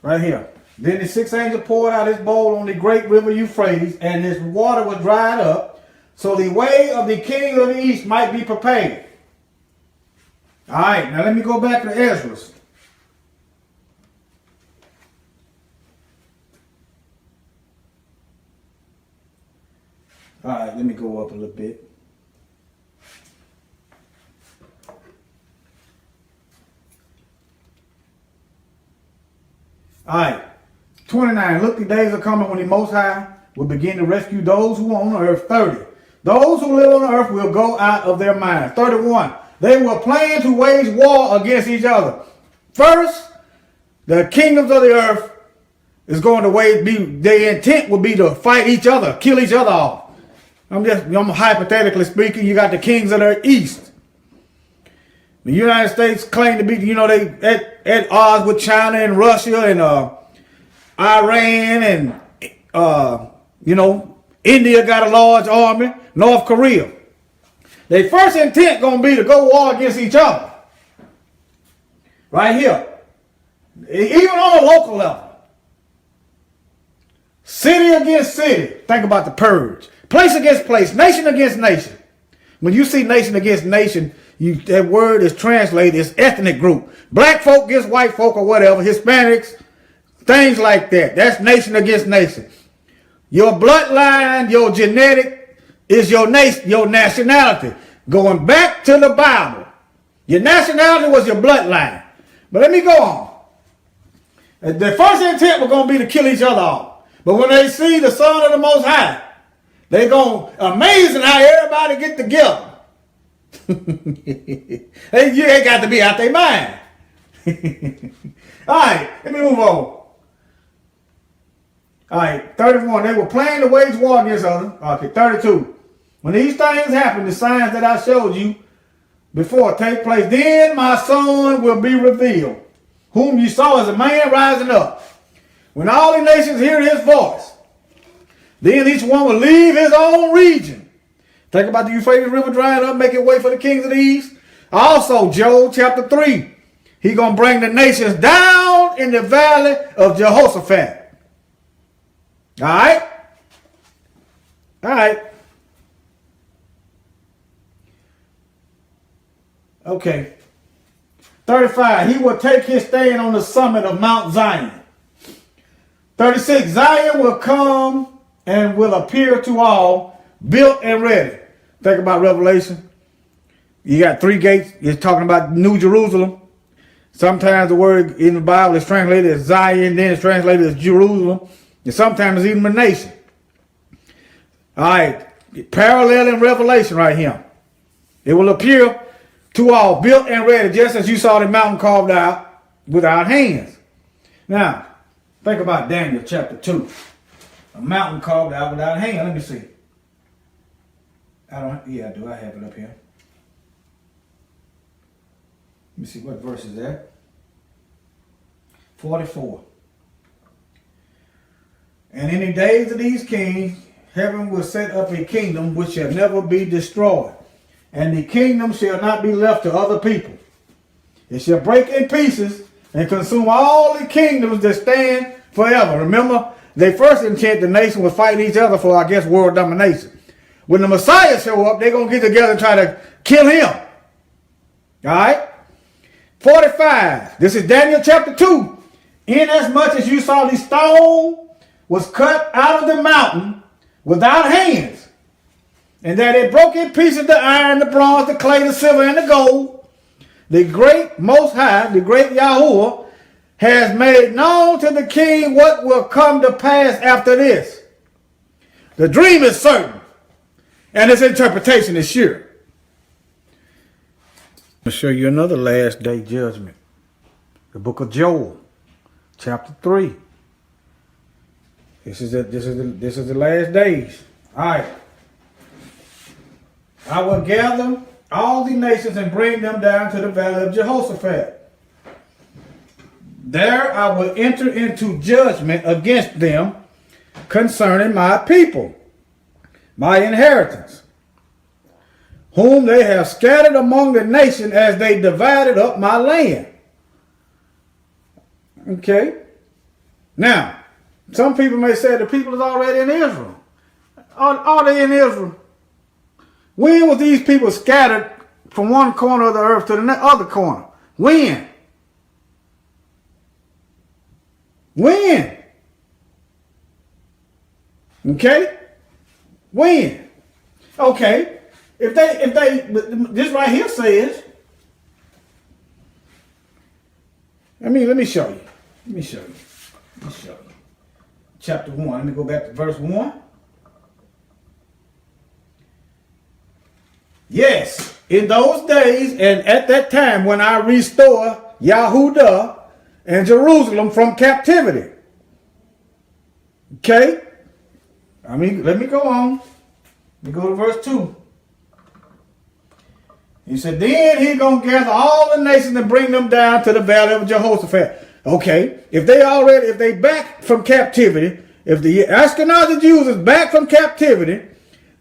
Right here. Then the sixth angel poured out his bowl on the great river Euphrates, and its water was dried up, so the way of the king of the east might be prepared. All right, now let me go back to Ezra. All right, let me go up a little bit. All right. 29. Look, the days are coming when the Most High will begin to rescue those who are on the earth. 30. Those who live on the earth will go out of their minds. 31. They will plan to wage war against each other. First, the kingdoms of the earth is going to their intent will be to fight each other, kill each other off. I'm hypothetically speaking, you got the kings of the east. The United States claim to be, they at odds with China and Russia and Iran and, India got a large army, North Korea. Their first intent gonna be to go war against each other. Right here. Even on a local level. City against city. Think about the purge. Place against place. Nation against nation. When you see nation against nation, that word is translated as ethnic group. Black folk against white folk or whatever. Hispanics. Things like that. That's nation against nation. Your bloodline, your genetic is your nation, your nationality. Going back to the Bible. Your nationality was your bloodline. But let me go on. The first intent was going to be to kill each other off. But when they see the Son of the Most High, they going amazing how everybody get together. You ain't got to be out their mind. All right, let me move on. All right, 31. They were planning to wage war against others. Okay, 32. When these things happen, the signs that I showed you before take place, then my Son will be revealed, whom you saw as a man rising up. When all the nations hear his voice, then each one will leave his own region. Think about the Euphrates River drying up, making way for the kings of the east. Also, Joel chapter 3. He's going to bring the nations down in the valley of Jehoshaphat. All right? All right. Okay. 35. He will take his stand on the summit of Mount Zion. 36. Zion will come and will appear to all, built and ready. Think about Revelation. You got 3 gates. It's talking about New Jerusalem. Sometimes the word in the Bible is translated as Zion, then it's translated as Jerusalem. And sometimes it's even a nation. All right. Parallel in Revelation right here. It will appear to all, built and ready, just as you saw the mountain carved out without hands. Now, think about Daniel chapter 2. A mountain carved out without hands. Let me see. I do. I have it up here. Let me see, what verse is that? 44. And in the days of these kings, heaven will set up a kingdom which shall never be destroyed. And the kingdom shall not be left to other people. It shall break in pieces and consume all the kingdoms that stand forever. Remember, they first intent the nation was fighting each other for, I guess, world domination. When the Messiah show up, they're going to get together and try to kill him. All right? 45. This is Daniel chapter 2. Inasmuch as you saw the stone was cut out of the mountain without hands, and that it broke in pieces the iron, the bronze, the clay, the silver, and the gold, the great Most High, the great Yahuwah, has made known to the king what will come to pass after this. The dream is certain, and its interpretation is sure. I'll show you another last day judgment. The book of Joel, chapter 3. This is the last days. All right. I will gather all the nations and bring them down to the valley of Jehoshaphat. There I will enter into judgment against them concerning my people, my inheritance, whom they have scattered among the nation as they divided up my land. Okay. Now, some people may say the people is already in Israel. Are they in Israel? When was these people scattered from one corner of the earth to the other corner? When? When? Okay? When? Okay. If they, this right here says, let me show you. Let me show you. Chapter 1. Let me go back to verse 1. Yes, in those days and at that time when I restore Yahudah and Jerusalem from captivity. Okay? Let me go on. Let me go to verse 2. He said, then he's going to gather all the nations and bring them down to the valley of Jehoshaphat. Okay, if they back from captivity, if the Ashkenazi Jews is back from captivity,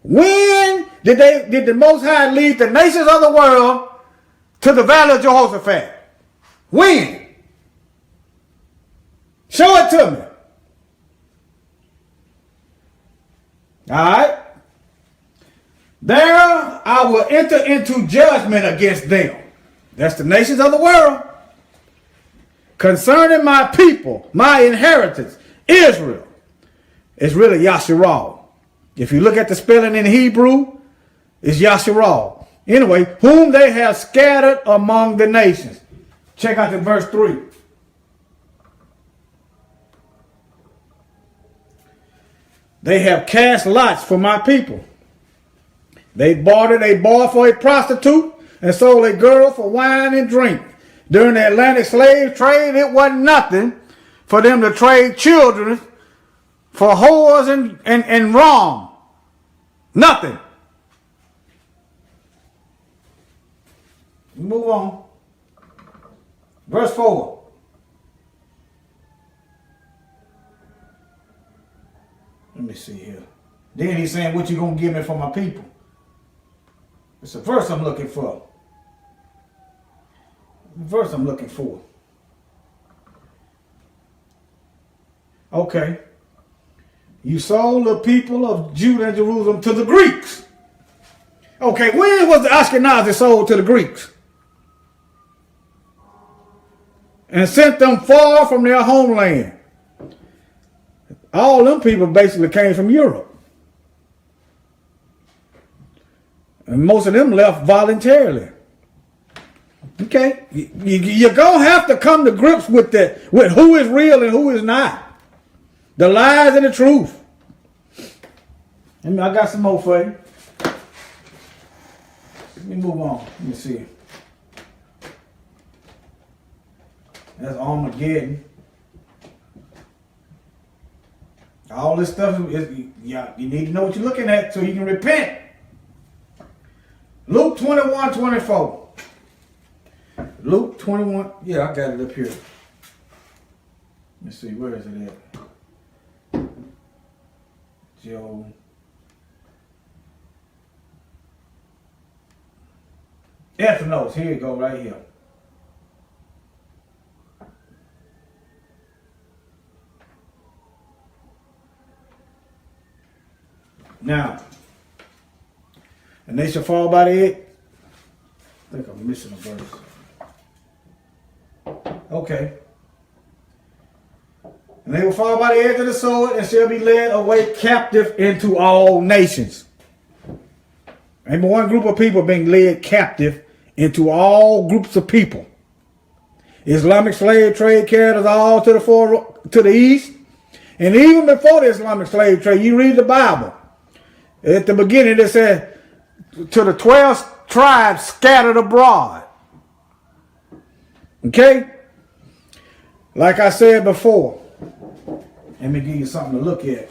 When did the Most High lead the nations of the world to the valley of Jehoshaphat? When? Show it to me. All right. There I will enter into judgment against them. That's the nations of the world. Concerning my people, my inheritance, Israel. It's really Yasharal. If you look at the spelling in Hebrew, it's Yasharal. Anyway, whom they have scattered among the nations. Check out the verse 3. They have cast lots for my people. They bartered a boy for a prostitute and sold a girl for wine and drink. During the Atlantic slave trade, it wasn't nothing for them to trade children for whores and wrong. Nothing. Move on. Verse 4. Let me see here. Then he's saying, what you going to give me for my people? It's the verse I'm looking for. The verse I'm looking for. Okay. You sold the people of Judah and Jerusalem to the Greeks. Okay, when was the Ashkenazi sold to the Greeks? And sent them far from their homeland. All them people basically came from Europe. And most of them left voluntarily. Okay? You're going to have to come to grips with that, with who is real and who is not. The lies and the truth. I got some more for you. Let me move on. Let me see. That's Armageddon. All this stuff is, yeah, you need to know what you're looking at so you can repent. Luke 21:24. Luke 21. Yeah, I got it up here. Let's see, where is it at? Joe. Ethnos, here you go, right here. Now, and they shall fall by the edge. I think I'm missing a verse. Okay. And they will fall by the edge of the sword and shall be led away captive into all nations. And one group of people being led captive into all groups of people. Islamic slave trade carried us all to the east. And even before the Islamic slave trade, you read the Bible. At the beginning, it said, to the 12 tribes scattered abroad. Okay? Like I said before, let me give you something to look at.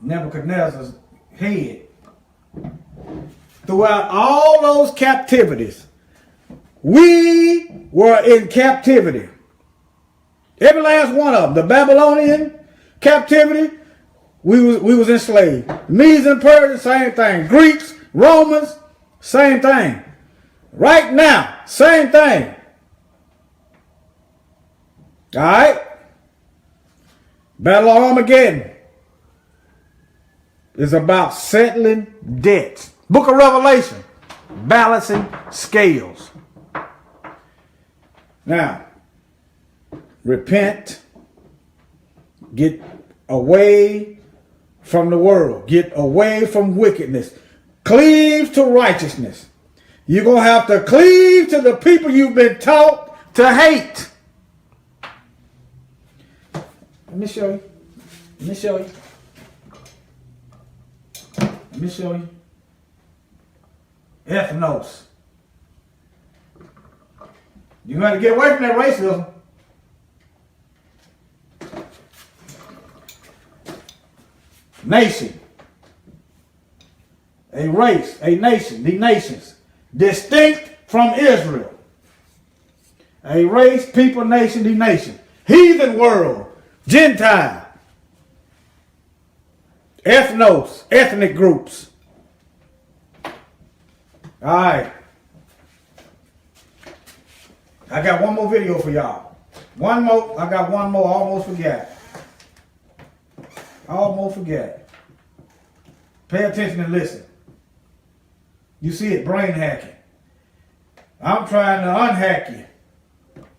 Nebuchadnezzar's head. Throughout all those captivities, we were in captivity. Every last one of them. The Babylonian captivity, we was enslaved. Medes and Persians, same thing. Greeks, Romans, same thing. Right now, same thing. All right? Battle of Armageddon is about settling debts. Book of Revelation, balancing scales. Now, repent. Get away from the world. Get away from wickedness. Cleave to righteousness. You're going to have to cleave to the people you've been taught to hate. Let me show you. Let me show you. Let me show you. Ethnos. You got to get away from that racism. Nation. A race, a nation, the nations. Distinct from Israel. A race, people, nation, the nation. Heathen world. Gentile. ethnic groups. All right. I got one more video for y'all. One more. I got one more. Almost forgot. Pay attention and listen. You see it, brain hacking. I'm trying to unhack you.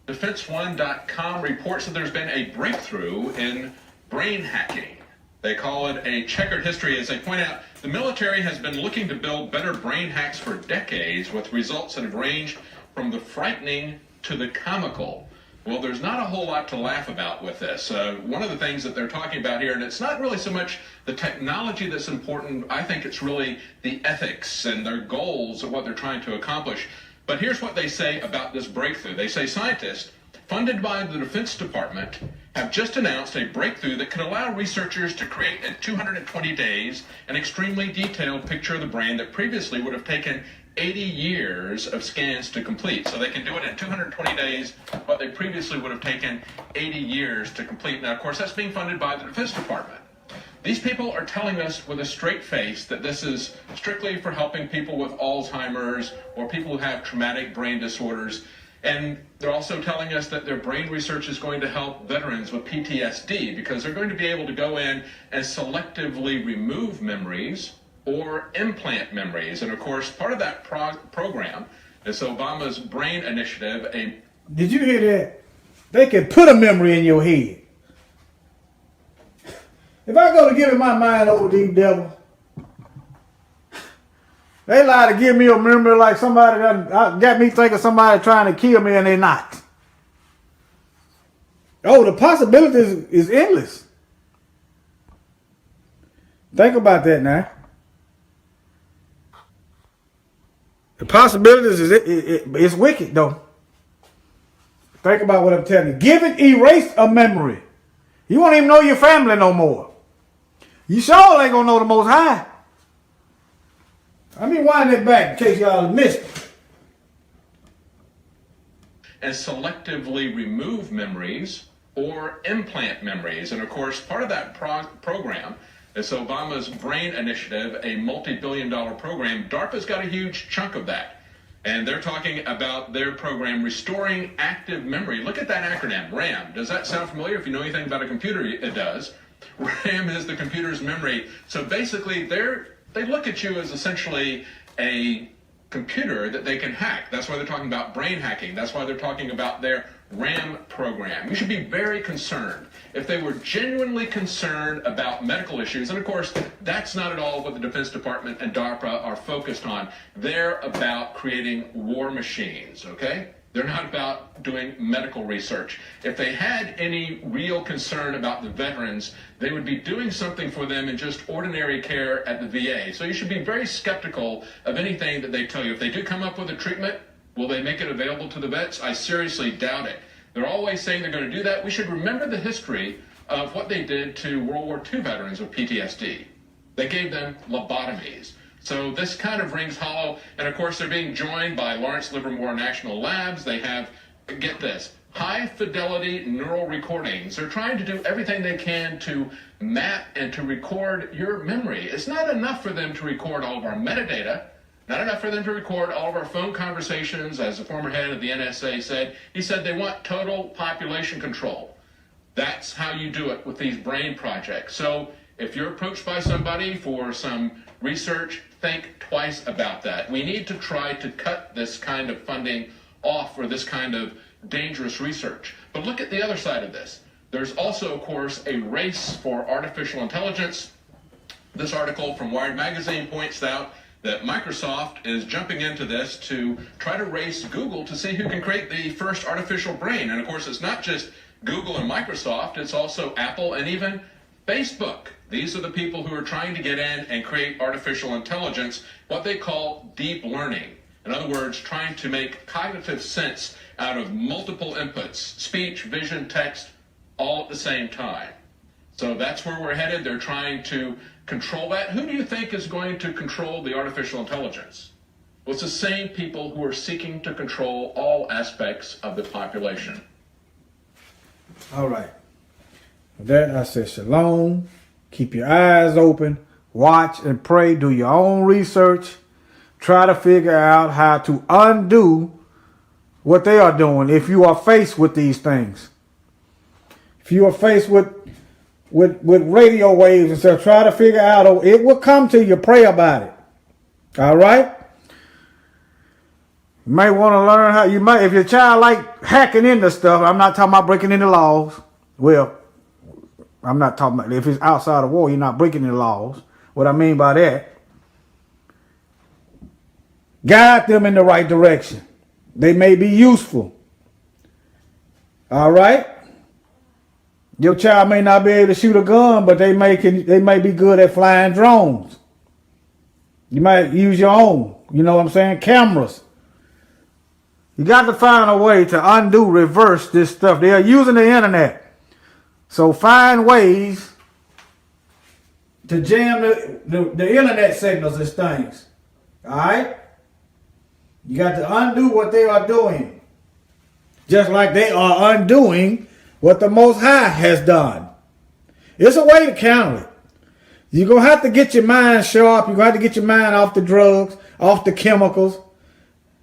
DefenseOne.com reports that there's been a breakthrough in brain hacking. They call it a checkered history. As they point out, the military has been looking to build better brain hacks for decades, with results that have ranged from the frightening to the comical. Well, there's not a whole lot to laugh about with this. One of the things that they're talking about here, and it's not really so much the technology that's important, I think it's really the ethics and their goals of what they're trying to accomplish. But here's what they say about this breakthrough. They say scientists funded by the Defense Department have just announced a breakthrough that could allow researchers to create in 220 days an extremely detailed picture of the brain that previously would have taken 80 years of scans to complete. So they can do it in 220 days, what they previously would have taken 80 years to complete. Now, of course, that's being funded by the Defense Department. These people are telling us with a straight face that this is strictly for helping people with Alzheimer's or people who have traumatic brain disorders. And they're also telling us that their brain research is going to help veterans with PTSD, because they're going to be able to go in and selectively remove memories or implant memories. And of course, part of that program is Obama's Brain Initiative. Did you hear that? They can put a memory in your head. If I go to giving my mind over to these devils, they lie to give me a memory like somebody done got me thinking somebody trying to kill me and they're not. Oh, the possibilities is endless. Think about that now. The possibilities it's wicked though. Think about what I'm telling you. Giving erased a memory. You won't even know your family no more. You sure ain't gonna know the Most High. Let me wind it back in case y'all missed it. And selectively remove memories or implant memories. And of course, part of that program is Obama's Brain Initiative, a multi-billion-dollar program. DARPA's got a huge chunk of that. And they're talking about their program, Restoring Active Memory. Look at that acronym, RAM. Does that sound familiar? If you know anything about a computer, it does. RAM is the computer's memory. So basically, they look at you as essentially a computer that they can hack. That's why they're talking about brain hacking. That's why they're talking about their RAM program. You should be very concerned. If they were genuinely concerned about medical issues, and of course, that's not at all what the Defense Department and DARPA are focused on. They're about creating war machines, okay? They're not about doing medical research. If they had any real concern about the veterans, they would be doing something for them in just ordinary care at the VA. So you should be very skeptical of anything that they tell you. If they do come up with a treatment, will they make it available to the vets? I seriously doubt it. They're always saying they're going to do that. We should remember the history of what they did to World War II veterans with PTSD. They gave them lobotomies. So this kind of rings hollow. And of course, they're being joined by Lawrence Livermore National Labs. They have, get this, high fidelity neural recordings. They're trying to do everything they can to map and to record your memory. It's not enough for them to record all of our metadata. Not enough for them to record all of our phone conversations. As the former head of the NSA said, he said they want total population control. That's how you do it with these brain projects. So if you're approached by somebody for some research, think twice about that. We need to try to cut this kind of funding off for this kind of dangerous research. But look at the other side of this. There's also, of course, a race for artificial intelligence. This article from Wired Magazine points out that Microsoft is jumping into this to try to race Google to see who can create the first artificial brain. And of course, it's not just Google and Microsoft, it's also Apple and even Facebook. These are the people who are trying to get in and create artificial intelligence, what they call deep learning. In other words, trying to make cognitive sense out of multiple inputs, speech, vision, text, all at the same time. So that's where we're headed. They're trying to control that. Who do you think is going to control the artificial intelligence? Well, it's the same people who are seeking to control all aspects of the population. All right. With that, I say shalom, Keep your eyes open. Watch and pray. Do your own research. Try to figure out how to undo what they are doing if you are faced with these things. If you are faced with radio waves and stuff, try to figure out, it will come to you. Pray about it. All right? You might want to learn how, if your child like hacking into stuff, I'm not talking about breaking into laws. Well, I'm not talking about, if it's outside of war, you're not breaking any laws. What I mean by that, guide them in the right direction. They may be useful. All right? Your child may not be able to shoot a gun, but they may be good at flying drones. You might use your own, you know what I'm saying, cameras. You got to find a way to undo, reverse this stuff. They are using the internet. So find ways to jam the internet signals and things. All right? You got to undo what they are doing. Just like they are undoing what the Most High has done. It's a way to counter it. You're going to have to get your mind sharp. You're going to have to get your mind off the drugs, off the chemicals,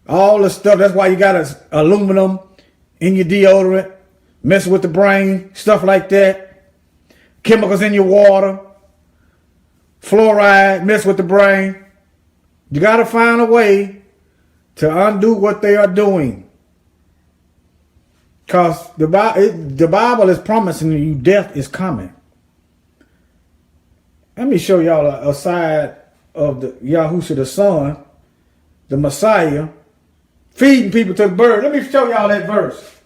all the stuff. That's why you got aluminum in your deodorant, messing with the brain, stuff like that. Chemicals in your water, fluoride, mess with the brain. You got to find a way to undo what they are doing. Because the Bible is promising you death is coming. Let me show y'all a side of the Yahushua the Son, the Messiah, feeding people to the bird. Let me show y'all that verse.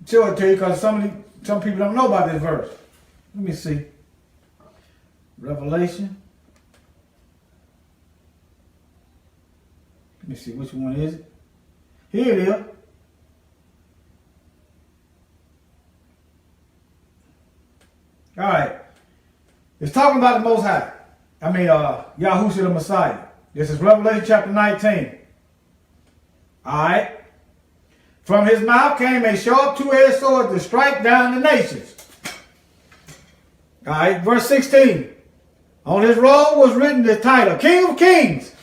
Show it to you because some people don't know about this verse. Let me see. Revelation. Let me see, which one is it? Here it is. All right. It's talking about the Most High. Yahushua the Messiah. This is Revelation chapter 19. All right. From his mouth came a sharp two-edged sword to strike down the nations. All right. Verse 16. On his robe was written the title, King of Kings.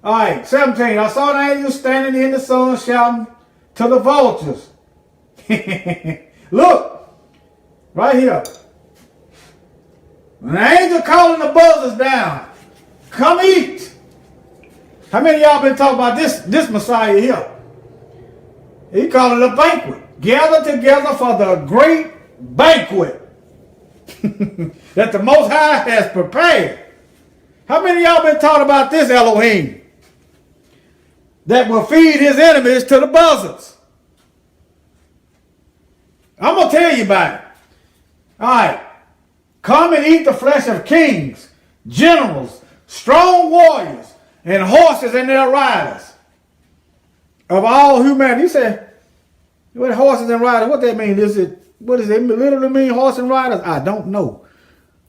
All right. 17. I saw an angel standing in the sun shouting to the vultures. Look. Right here. An angel calling the buzzards down. Come eat. How many of y'all been talking about this Messiah here? He called it a banquet. Gather together for the great banquet that the Most High has prepared. How many of y'all been talking about this Elohim that will feed his enemies to the buzzards? I'm going to tell you about it. All right. Come and eat the flesh of kings, generals, strong warriors, and horses and their riders. Of all humanity. You say, what horses and riders? What that mean? What does it literally mean, horse and riders? I don't know.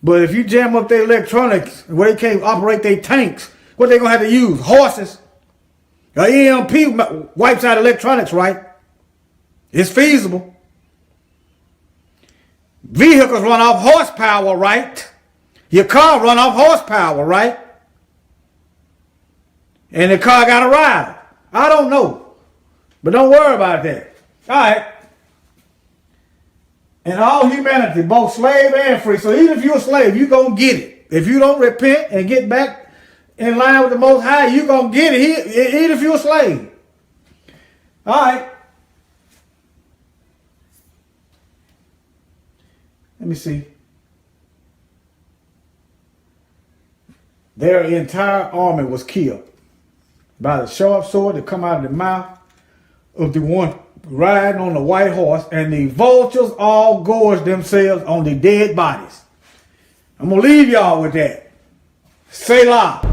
But if you jam up their electronics, where they can't operate their tanks, what they going to have to use? Horses. EMP wipes out electronics, right? It's feasible. Vehicles run off horsepower, right? Your car run off horsepower, right? And the car got a rider. I don't know. But don't worry about that. All right. And all humanity, both slave and free. So even if you're a slave, you're going to get it. If you don't repent and get back in line with the Most High, you're going to get it. Even if you're a slave. All right. Let me see. Their entire army was killed by the sharp sword that come out of the mouth of the one riding on the white horse, and the vultures all gorged themselves on the dead bodies. I'm going to leave y'all with that. Selah.